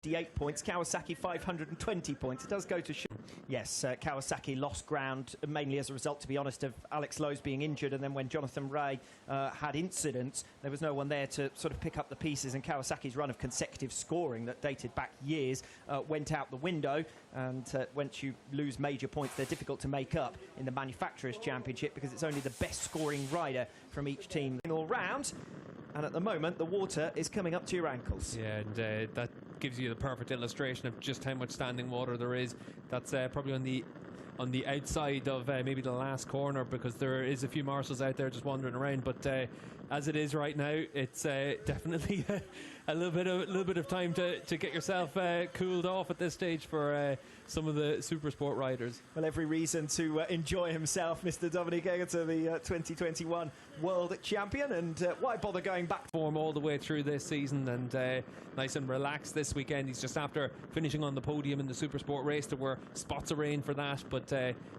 58 points, Kawasaki 520 points. It does go to show. Yes, Kawasaki lost ground mainly as a result, to be honest, of Alex Lowe's being injured, and then when Jonathan Ray had incidents, there was no one there to sort of pick up the pieces, and Kawasaki's run of consecutive scoring that dated back years went out the window, and once you lose major points, they're difficult to make up in the Manufacturers' Championship because it's only the best scoring rider from each team all round. And at the moment, the water is coming up to your ankles. Yeah, and that gives you the perfect illustration of just how much standing water there is. That's probably on the outside of maybe the last corner, because there is a few marshals out there just wandering around. But as it is right now, it's definitely a little bit of time to get yourself cooled off at this stage for some of the super sport riders. Well, every reason to enjoy himself, Mr. Dominic Egerter, the 2021 World Champion, and why bother going back form all the way through this season, and nice and relaxed this weekend. He's just after finishing on the podium in the super sport race. There were spots of rain for that, but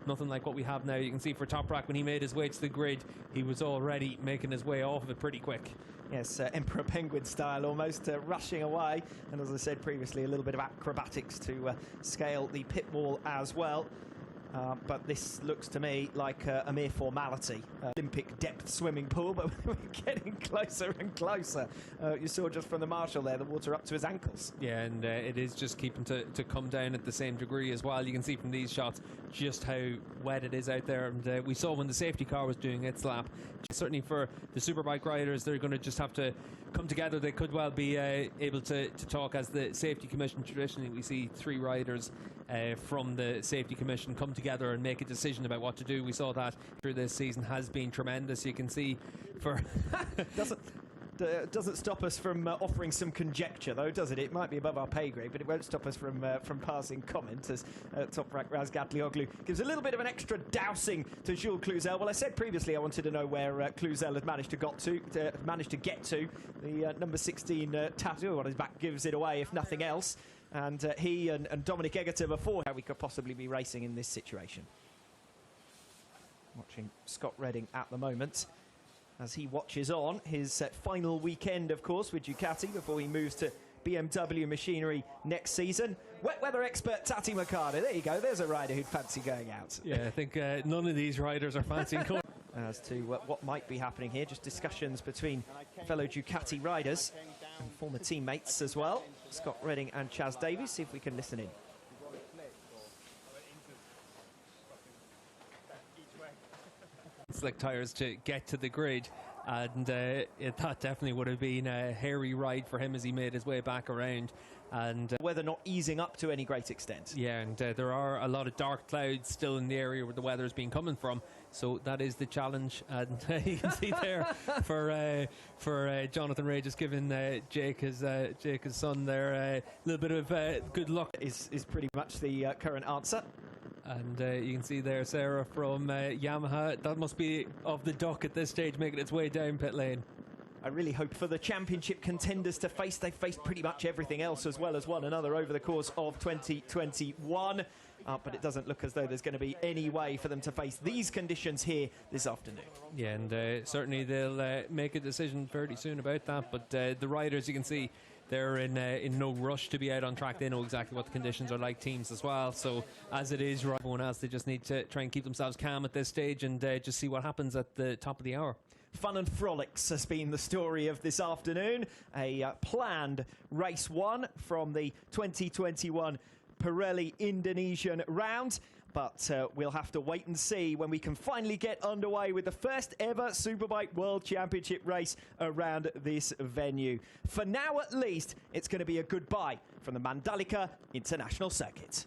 nothing like what we have now. You can see for Toprak, when he made his way to the grid, he was already making his way off of it pretty quick. Yes, Emperor Penguin style almost, rushing away, and as I said previously, a little bit of acrobatics to scale the pit wall as well. But this looks to me like a mere formality. Olympic depth swimming pool, but we're getting closer and closer. You saw just from the marshal there, the water up to his ankles. Yeah, and it is just keeping to come down at the same degree as well. You can see from these shots just how wet it is out there. And we saw when the safety car was doing its lap. Certainly for the superbike riders, they're going to just have to come together. They could well be able to talk as the safety commission. Traditionally, we see three riders from the safety commission come together and make a decision about what to do. We saw that through this season has been tremendous. You can see for doesn't stop us from offering some conjecture, though, does it? It might be above our pay grade, but it won't stop us from passing comment as Toprak Razgatlioglu gives a little bit of an extra dousing to Jules Cluzel. Well, I said previously I wanted to know where Cluzel had managed to get to. The number 16 tattoo on his back gives it away, if nothing else. And he and Dominic Egerter before how we could possibly be racing in this situation. Watching Scott Redding at the moment as he watches on his final weekend, of course, with Ducati before he moves to BMW machinery next season. Wet weather expert Tati Mercado. There you go. There's a rider who'd fancy going out. Yeah, I think none of these riders are fancying going. As to what might be happening here, just discussions between fellow Ducati riders and former teammates as well, Scott Redding and Chaz Davies. See if we can listen in. Slick tyres to get to the grid, and that definitely would have been a hairy ride for him as he made his way back around. And weather not easing up to any great extent. Yeah, and there are a lot of dark clouds still in the area where the weather's been coming from, so that is the challenge. And you can see there for Jonathan Ray just giving Jake his son there a little bit of good luck is pretty much the current answer. And you can see there Sarah from Yamaha. That must be of the duck at this stage, making its way down pit lane. I really hope for the championship contenders to face. They've faced pretty much everything else as well as one another over the course of 2021. But it doesn't look as though there's going to be any way for them to face these conditions here this afternoon. Yeah, and certainly they'll make a decision fairly soon about that. But the riders, you can see, they're in no rush to be out on track. They know exactly what the conditions are like, teams as well. So as it is, everyone else, they just need to try and keep themselves calm at this stage and just see what happens at the top of the hour. Fun and frolics has been the story of this afternoon. A planned race one from the 2021 Pirelli Indonesian round, but we'll have to wait and see when we can finally get underway with the first ever Superbike World Championship race around this venue. For now at least, it's going to be a goodbye from the Mandalika International Circuit.